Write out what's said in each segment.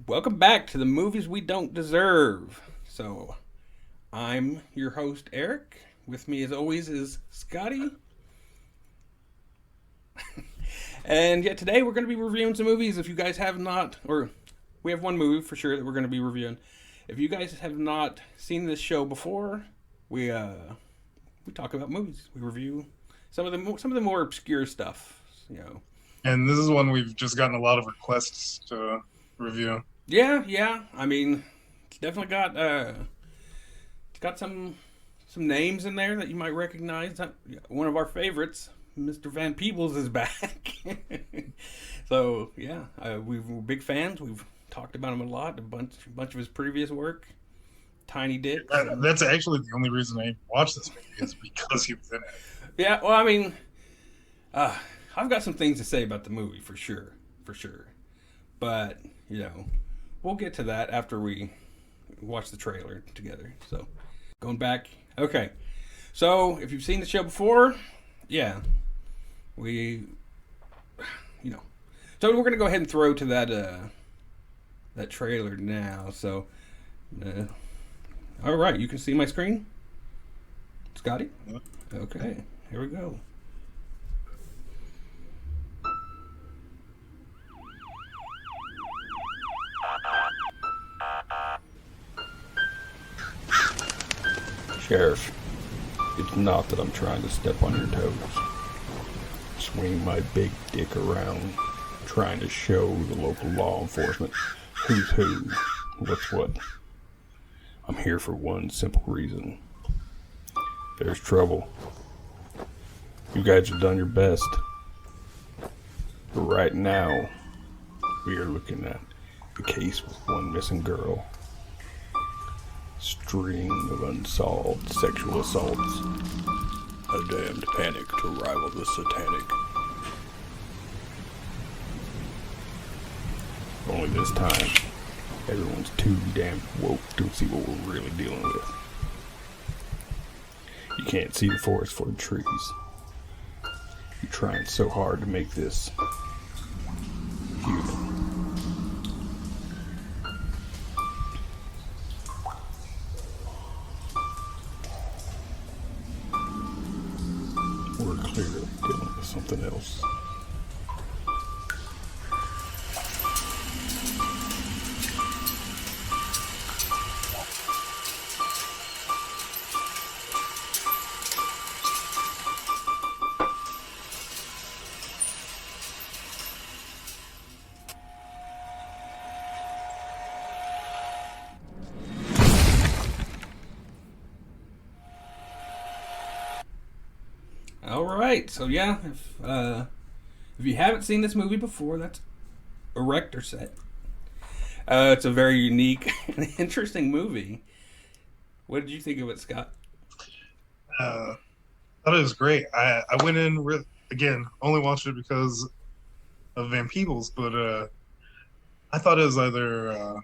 Welcome back to the movies we don't deserve. So, I'm your host Eric. With me, as always, is Scotty. And yeah, today we're going to be reviewing some movies. If you guys have not, or we have one movie for sure that we're going to be reviewing. If you guys have not seen this show before, we talk about movies. We review some of the more obscure stuff. You know. And this is one we've just gotten a lot of requests to review. Yeah. I mean, it's definitely got some names in there that you might recognize. One of our favorites, Mr. Van Peebles, is back. So yeah, we're big fans. We've talked about him a lot. A bunch of his previous work, Tiny Dicks. That's actually the only reason I watched this movie is because he was in it. Yeah, well, I mean, uh, I've got some things to say about the movie for sure. But we'll get to that after we watch the trailer together. So, going back, okay. So, if you've seen the show before, yeah, we, you know, so we're gonna go ahead and throw to that trailer now. So, uh, all right, you can see my screen, Scotty. Okay, here we go. Sheriff, it's not that I'm trying to step on your toes. Swing my big dick around, trying to show the local law enforcement who's who, what's what. I'm here for one simple reason. There's trouble. You guys have done your best. But right now, we are looking at the case with one missing girl. String of unsolved sexual assaults. A damned panic to rival the satanic. Only this time, everyone's too damn woke to see what we're really dealing with. You can't see the forest for the trees. You're trying so hard to make this human. We're clearly dealing with something else. All right, so yeah, if you haven't seen this movie before, that's Erector Set. It's a very unique and interesting movie. What did you think of it, Scott? Uh, thought it was great. I went in with, again, only watched it because of Van Peebles, but I thought it was either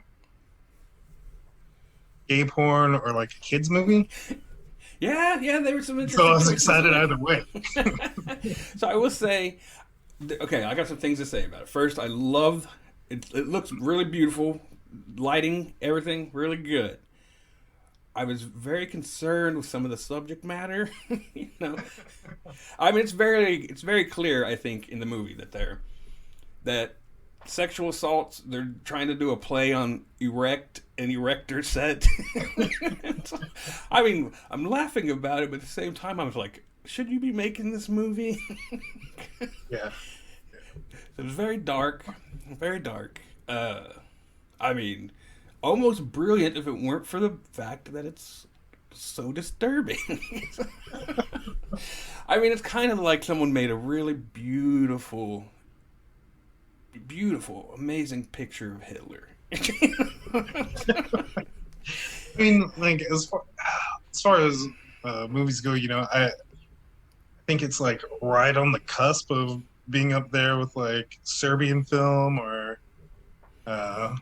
gay porn or like a kids movie. Yeah, there were some So I interesting was choices excited there. either way. So I will say, okay, I got some things to say about it. First, I love it. It looks really beautiful, lighting, everything really good. I was very concerned with some of the subject matter. you know, I mean, it's very clear. I think in the movie that sexual assaults. They're trying to do a play on erect and erector set. I mean, I'm laughing about it, but at the same time, I was like, should you be making this movie? Yeah. It was very dark, very dark. I mean, almost brilliant if it weren't for the fact that it's so disturbing. I mean, it's kind of like someone made a really beautiful, amazing picture of Hitler. I mean, like as far as movies go, I think it's like right on the cusp of being up there with like Serbian film or uh,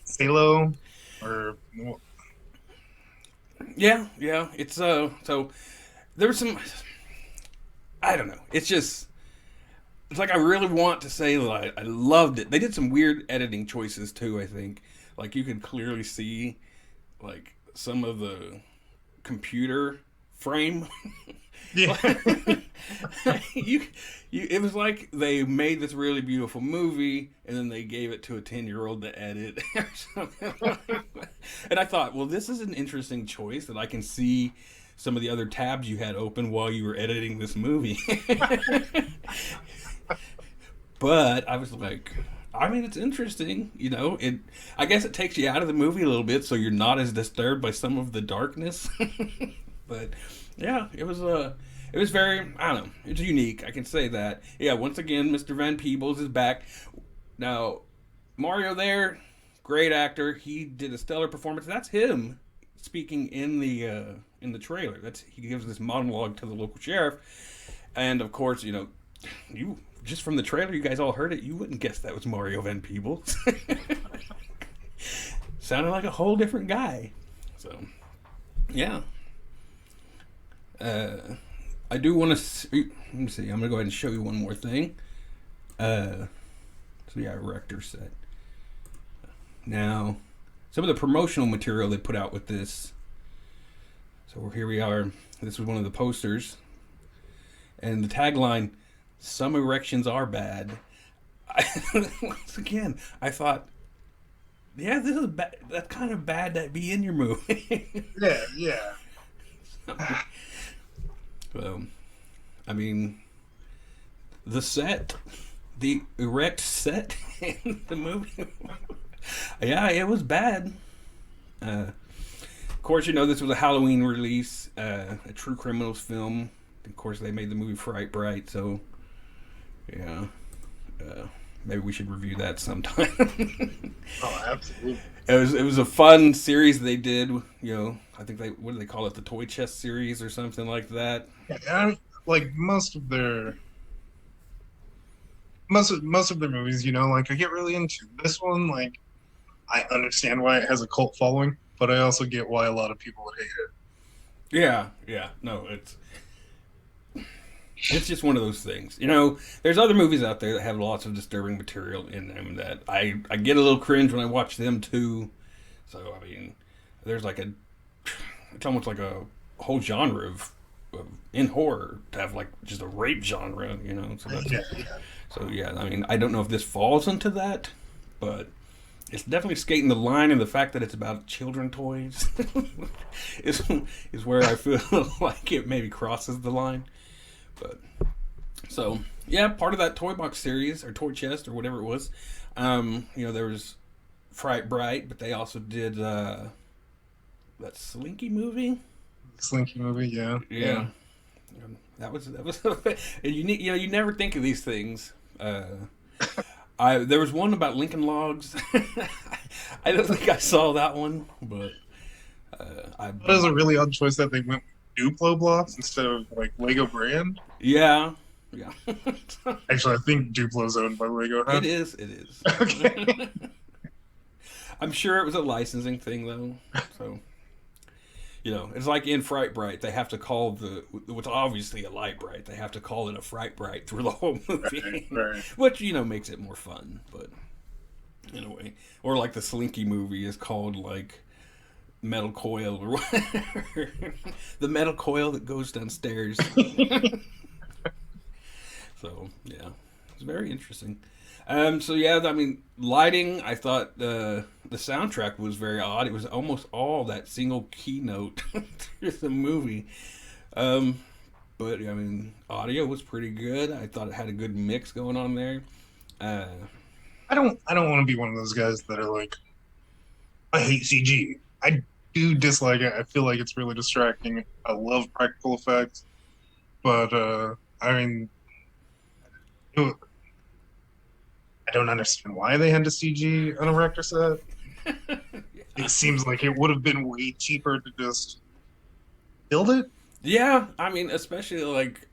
Salo or yeah. It's so there was some. I don't know. It's just it's like I really want to say that I loved it. They did some weird editing choices too. I think like you could clearly see like some of the computer frame. Yeah. you, it was like they made this really beautiful movie and then they gave it to a 10-year-old to edit or something like that. And I thought, well, this is an interesting choice that I can see some of the other tabs you had open while you were editing this movie. But I was like, I mean, it's interesting, you know. It, I guess, it takes you out of the movie a little bit, so you're not as disturbed by some of the darkness. But yeah, it was very, I don't know, it's unique. I can say that. Yeah, once again, Mr. Van Peebles is back. Now, Mario there, great actor. He did a stellar performance. That's him speaking in the trailer. That's he gives this monologue to the local sheriff, and of course, you know, you just from the trailer, you guys all heard it. You wouldn't guess that was Mario Van Peebles. Sounded like a whole different guy. So, yeah. I do want to. Let me see. I'm gonna go ahead and show you one more thing. So yeah, Erector Set. Now, some of the promotional material they put out with this. So here we are. This was one of the posters, and the tagline: "Some erections are bad." Once again, I thought, yeah, this is bad. That's kind of bad to be in your movie. Yeah, yeah. So, I mean, the set, the erect set in the movie, yeah, it was bad. Of course, you know, this was a Halloween release, a true criminals film. Of course, they made the movie Fright Bright, so yeah, maybe we should review that sometime. Oh, absolutely. It was a fun series they did. You know, I think they what do they call it, the Toy Chest series or something like that. Yeah, like most of their most of their movies, you know, like I get really into this one. Like I understand why it has a cult following, but I also get why a lot of people would hate it. Yeah, yeah, no, it's just one of those things. You know, there's other movies out there that have lots of disturbing material in them that I get a little cringe when I watch them too. So I mean, there's like it's almost like a whole genre of in horror to have like just a rape genre, you know. So that's Yeah, yeah. so yeah. I mean, I don't know if this falls into that, but it's definitely skating the line, and the fact that it's about children toys is is where I feel like it maybe crosses the line. But so yeah, part of that toy box series or toy chest or whatever it was. You know, there was Fright Bright, but they also did that Slinky movie. Slinky movie, yeah. Yeah. That was unique. You know, you never think of these things. There was one about Lincoln Logs. I don't think I saw that one, but That is a really odd choice that they went with Duplo blocks instead of like Lego brand. yeah, yeah. Actually, I think Duplo's owned by Lego. Huh? It is. It is. Okay. I'm sure it was a licensing thing though. So, you know, it's like in Fright Bright, they have to call what's obviously a Light Bright, they have to call it a Fright Bright through the whole movie, Right. which you know makes it more fun. But in a way, or like the Slinky movie is called like Metal Coil or whatever, the metal coil that goes downstairs. So yeah, it's very interesting. So yeah, I mean, lighting. I thought the soundtrack was very odd. It was almost all that single keynote through the movie. But I mean, audio was pretty good. I thought it had a good mix going on there. I don't want to be one of those guys that are like, I hate CG. I do dislike it. I feel like it's really distracting. I love practical effects, but I mean, I don't understand why they had to CG an Erector Set. It seems like it would have been way cheaper to just build it. Yeah, I mean, especially like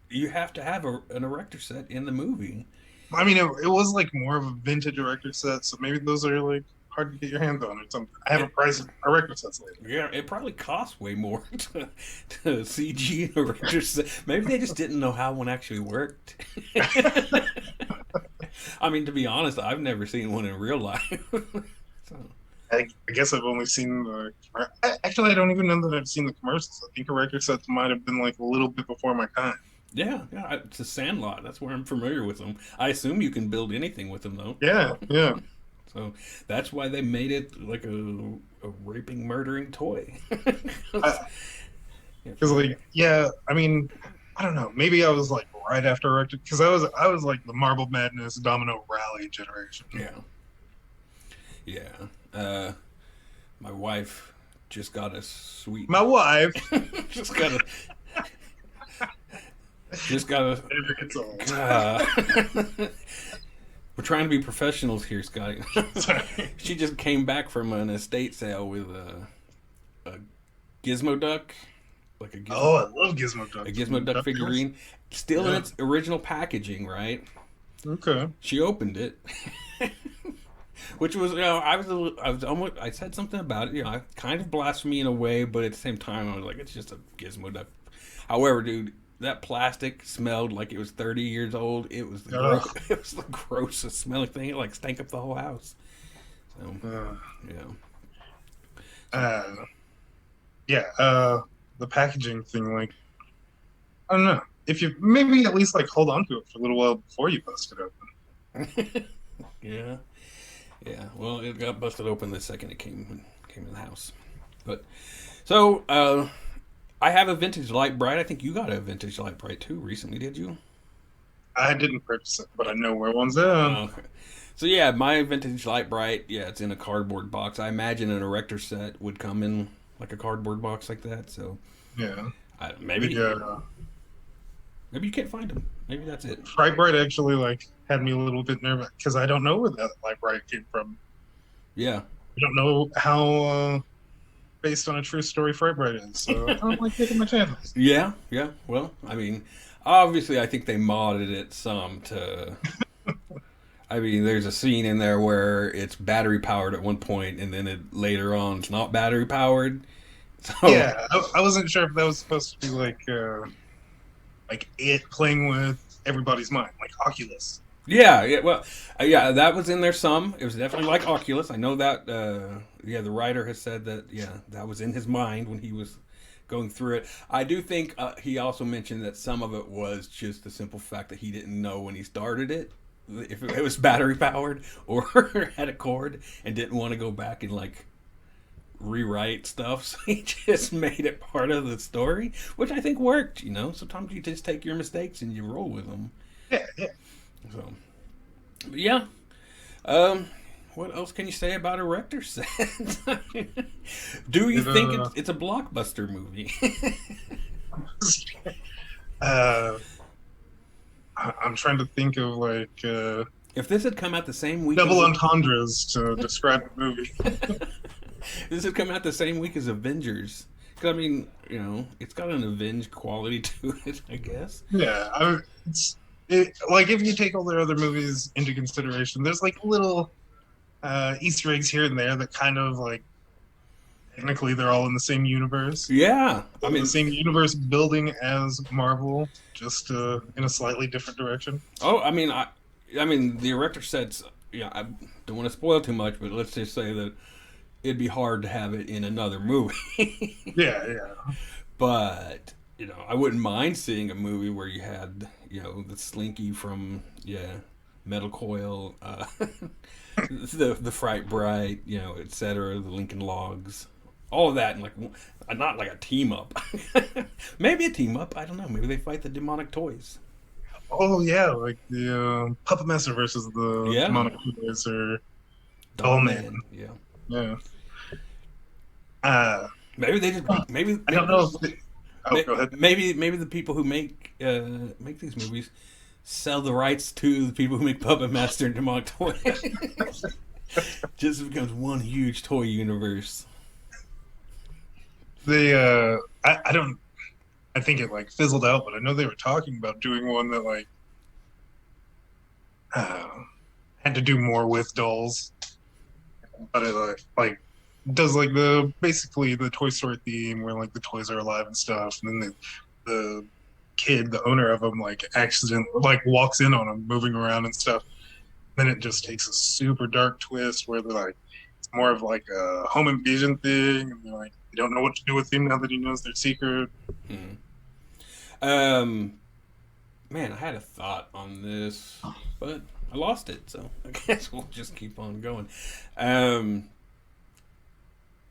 you have to have an Erector Set in the movie. I mean, it was like more of a vintage Erector Set, so maybe those are like hard to get your hands on or something. I have a price Erector Sets later. Yeah, it probably costs way more to CG a Erector Set. Maybe they just didn't know how one actually worked. I mean, to be honest, I've never seen one in real life. So, I guess I've only seen the. Actually, I don't even know that I've seen the commercials. I think Erector Sets might have been like a little bit before my time. yeah, yeah, it's a Sandlot. That's where I'm familiar with them. I assume you can build anything with them, though. Yeah, yeah. So that's why they made it like a raping, murdering toy. Because like, yeah, I mean, I don't know. Maybe I was like right after Erector, because I was like the Marble Madness Domino Rally generation. Yeah, yeah. My wife just got a sweet. My wife. just got a. Just got a. Never gets old. We're trying to be professionals here, Scotty. Sorry. She just came back from an estate sale with a Gizmo duck, like Oh, I love Gizmo Duck. a Gizmo duck figurine, still in its original packaging, right? Okay. She opened it, which was, I was almost, I said something about it, kind of blasphemy in a way, but at the same time, I was like, it's just a Gizmo duck. However, dude, that plastic smelled like it was 30 years old. It was it was the grossest smelling thing. It like stank up the whole house. So, the packaging thing, like, I don't know. If you maybe at least like hold on to it for a little while before you bust it open. yeah. Yeah. Well, it got busted open the second it came in the house. But so I have a vintage light bright. I think you got a vintage light bright too recently, did you? I didn't purchase it, but I know where one's at. Okay. So yeah, my vintage light bright, yeah, it's in a cardboard box. I imagine an Erector Set would come in like a cardboard box like that. So yeah, maybe maybe you can't find them. Maybe that's it. Fright Bright actually like had me a little bit nervous because I don't know where that light bright came from. Yeah. I don't know how based on a true story Fright Bright is, so I don't like taking my chances. Yeah, yeah. Well, I mean, obviously, I think they modded it some to. I mean, there's a scene in there where it's battery powered at one point, and then later on it's not battery powered. So yeah, I wasn't sure if that was supposed to be like it playing with everybody's mind, like Oculus. Yeah, yeah. Well, yeah, that was in there some. It was definitely like Oculus. I know that. Yeah, the writer has said that. Yeah, that was in his mind when he was going through it. I do think he also mentioned that some of it was just the simple fact that he didn't know when he started it if it was battery powered or had a cord, and didn't want to go back and like rewrite stuff. So he just made it part of the story, which I think worked. Sometimes you just take your mistakes and you roll with them. Yeah, yeah. So, yeah. What else can you say about Erector Set? Do you think it's a blockbuster movie? I'm trying to think of like if this had come out the same week, double entendres to describe the movie. This had come out the same week as Avengers. 'Cause, I mean, it's got an Avenge quality to it, I guess. Yeah, like if you take all their other movies into consideration, there's like little Easter eggs here and there that kind of like technically they're all in the same universe. Yeah, I mean the same universe building as Marvel, just in a slightly different direction. Oh, I mean the Erector Sets. Yeah, I don't want to spoil too much, but let's just say that it'd be hard to have it in another movie. Yeah. But I wouldn't mind seeing a movie where you had the Slinky from Metal Coil, the Fright Bright, etc. The Lincoln Logs, all of that, and like not like a team up. Maybe a team up. I don't know. Maybe they fight the demonic toys. Oh yeah, like the Puppet Master versus the demonic toys or Doll Man. Yeah. Maybe they just maybe I don't know. Go ahead. Maybe the people who make these movies sell the rights to the people who make Puppet Master and Demonic Toy. Just becomes one huge toy universe. I don't. I think it like fizzled out, but I know they were talking about doing one that like had to do more with dolls. but it like does like the basically the Toy Story theme where like the toys are alive and stuff, and then the kid, the owner of them, like accident like walks in on them moving around and stuff. Then it just takes a super dark twist where they're like it's more of like a home invasion thing, and they're like they don't know what to do with him now that he knows their secret. Hmm. Um, Man, I had a thought on this, but I lost it, so I guess we'll just keep on going. Um,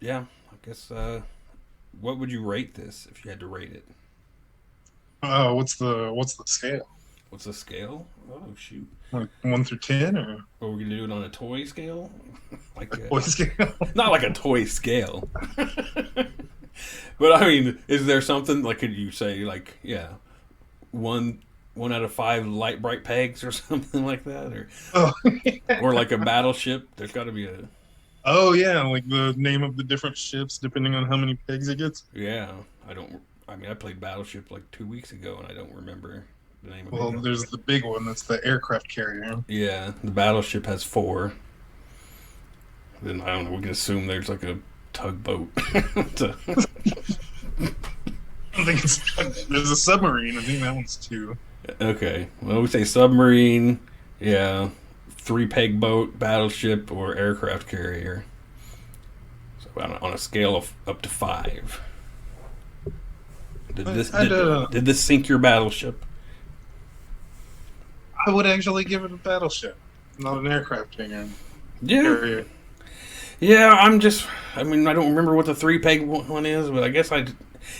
yeah, I guess. What would you rate this if you had to rate it? Oh, what's the scale? What's the scale? Oh shoot! Like 1 through 10, or Are we gonna do it on a toy scale? like a toy scale? not like a toy scale, but I mean, is there something like could you say like yeah, one 1 out of 5 light bright pegs or something like that, Oh, or like a battleship? There's got to be a oh yeah, like the name of the different ships depending on how many pegs it gets. yeah. I don't. I mean, I played Battleship like 2 weeks ago, and I don't remember the name of Well, it. there's the big one that's the aircraft carrier. Yeah, the Battleship has 4. Then I don't know. We can assume there's like a tugboat. to- I think it's there's a submarine. I think that one's 2. okay, well, we say submarine. Yeah, 3 peg boat, battleship, or aircraft carrier. So on a scale of up to 5. Did this did this sink your battleship? I would actually give it a battleship, not an aircraft Yeah, carrier. yeah. I mean, I don't remember what the 3 peg one is, but I guess I.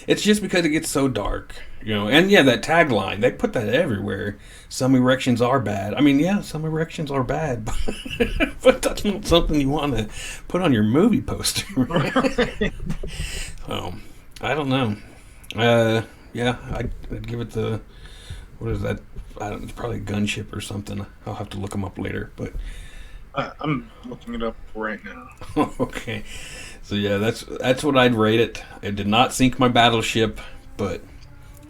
It's just because it gets so dark, you know. And yeah, that tagline they put that everywhere. Some erections are bad. I mean, yeah, some erections are bad, but that's not something you want to put on your movie poster. So I don't know. Yeah, I'd give it the what is that? I don't. It's probably a gunship or something. I'll have to look them up later. But I'm looking it up right now. okay, so yeah, that's what I'd rate it. It did not sink my battleship, but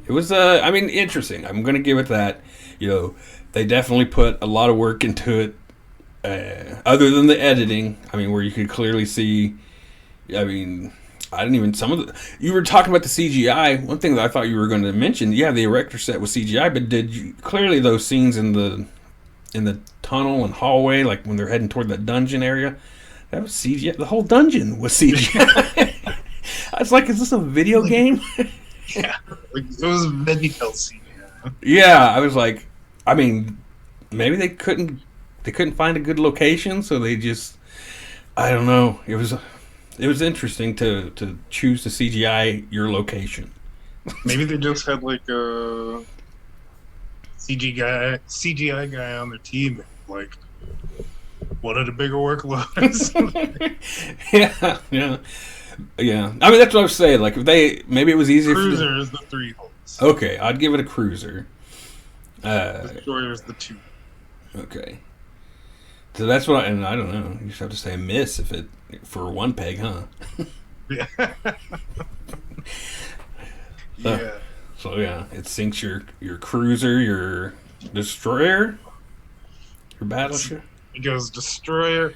it was I mean, interesting. I'm gonna give it that. You know, they definitely put a lot of work into it. Other than the editing, I mean, where you could clearly see. I mean, I didn't even some of the. You were talking about the CGI. One thing that I thought you were going to mention, yeah, the Erector set was CGI, but did you clearly those scenes in the tunnel and hallway, like when they're heading toward that dungeon area, that was CGI. The whole dungeon was CGI. I was like, is this a video game? Yeah, like, it was very healthy. Yeah, I was like, I mean, maybe they couldn't find a good location, so they just, I don't know. It was interesting to choose to CGI your location. Maybe they just had like a CGI guy on their team, like wanted a bigger workload. yeah, yeah, yeah. I mean, that's what I was saying. Like, if they maybe it was easier. Cruiser is the 3 holes. Okay, I'd give it a cruiser. Destroyer is the 2. Okay. So that's what and I don't know. You just have to say a miss if it for 1 peg, huh? Yeah. So, Yeah. so yeah, it sinks your cruiser, your destroyer, your battleship. It goes destroyer,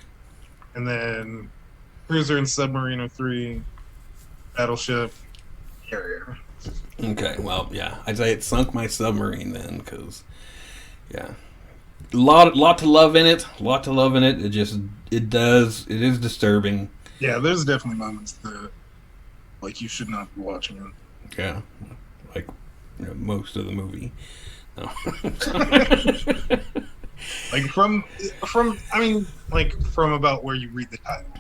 and then cruiser and submarine are 3, battleship, carrier. Okay, well, yeah, I'd say it sunk my submarine then, because yeah, lot to love in it, It is disturbing. Yeah, there's definitely moments that like you should not be watching it. Yeah, like most of the movie. No. Like from I mean like from about where you read the title.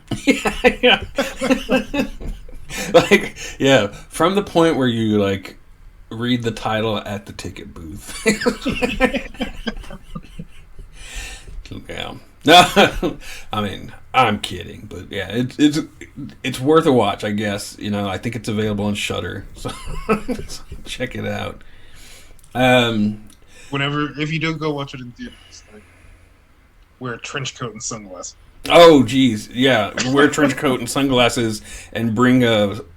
yeah. Like yeah, from the point where you like read the title at the ticket booth. Yeah. No, I mean I'm kidding, but yeah, it's worth a watch, I guess. You know, I think it's available on Shudder, so check it out. Whenever if you do go watch it in theaters, like wear a trench coat and sunglasses. Oh, geez, yeah. Wear a trench coat and sunglasses, and bring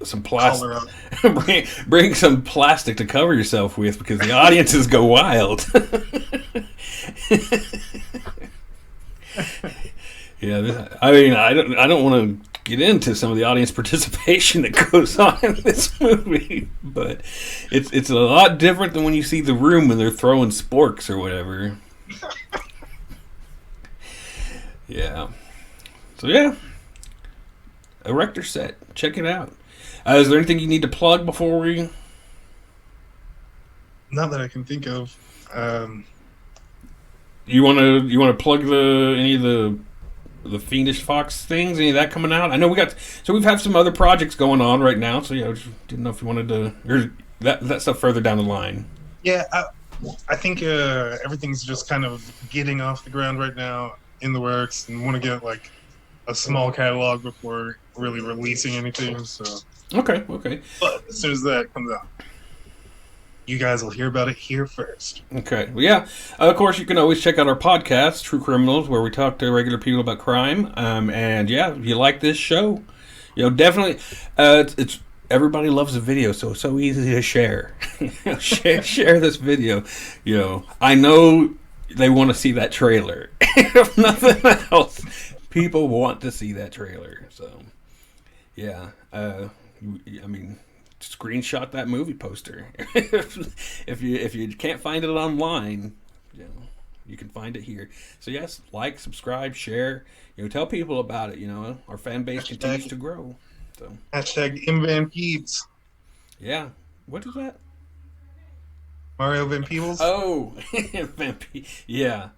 some plastic. bring some plastic to cover yourself with, because the audiences go wild. Yeah, Yeah, I mean, I don't want to get into some of the audience participation that goes on in this movie, but it's a lot different than when you see The Room when they're throwing sporks or whatever. Yeah. So yeah, Erector Set. Check it out. Is there anything you need to plug before we? Not that I can think of. You want to plug any of the Fiendish Fox things? Any of that coming out? I know we've had some other projects going on right now. So yeah, I just didn't know if you wanted to or that stuff further down the line. Yeah, I think everything's just kind of getting off the ground right now in the works, and want to get like a small catalog before really releasing anything. So Okay. but as soon as that comes out, you guys will hear about it here first. Okay. Well, yeah. Of course, you can always check out our podcast, True Criminals, where we talk to regular people about crime. And yeah, if you like this show, definitely. It's everybody loves a video, so it's so easy to share. share this video. I know they want to see that trailer. If nothing else, people want to see that trailer. So yeah. I mean, screenshot that movie poster. if you can't find it online, you can find it here. So yes, like, subscribe, share. Tell people about it. Our fan base continues to grow. So Hashtag M Van Peebles. Yeah, what is that? Mario Van Peebles. Oh, yeah.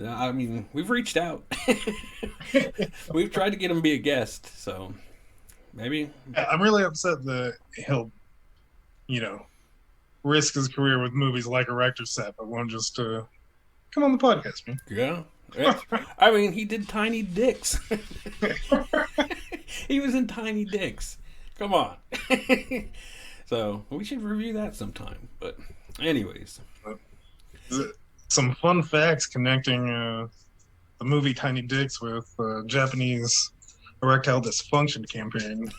I mean, we've reached out. We've tried to get him to be a guest, so maybe. I'm really upset that he'll, risk his career with movies like Erector Set, but won't just come on the podcast, man. Yeah. I mean, he did Tiny Dicks. He was in Tiny Dicks. Come on. So we should review that sometime. But anyways, some fun facts connecting the movie Tiny Dicks with Japanese erectile dysfunction campaign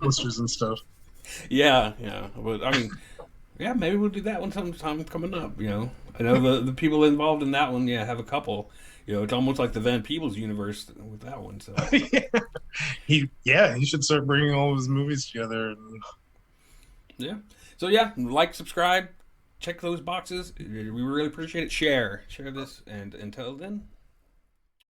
posters and stuff. Yeah. But I mean, yeah, maybe we'll do that one sometime coming up. I know the people involved in that one. Yeah, have a couple. It's almost like the Van Peebles universe with that one. So he should start bringing all of his movies together. Yeah. So yeah, like, subscribe, check those boxes. We really appreciate it. Share this, and until then,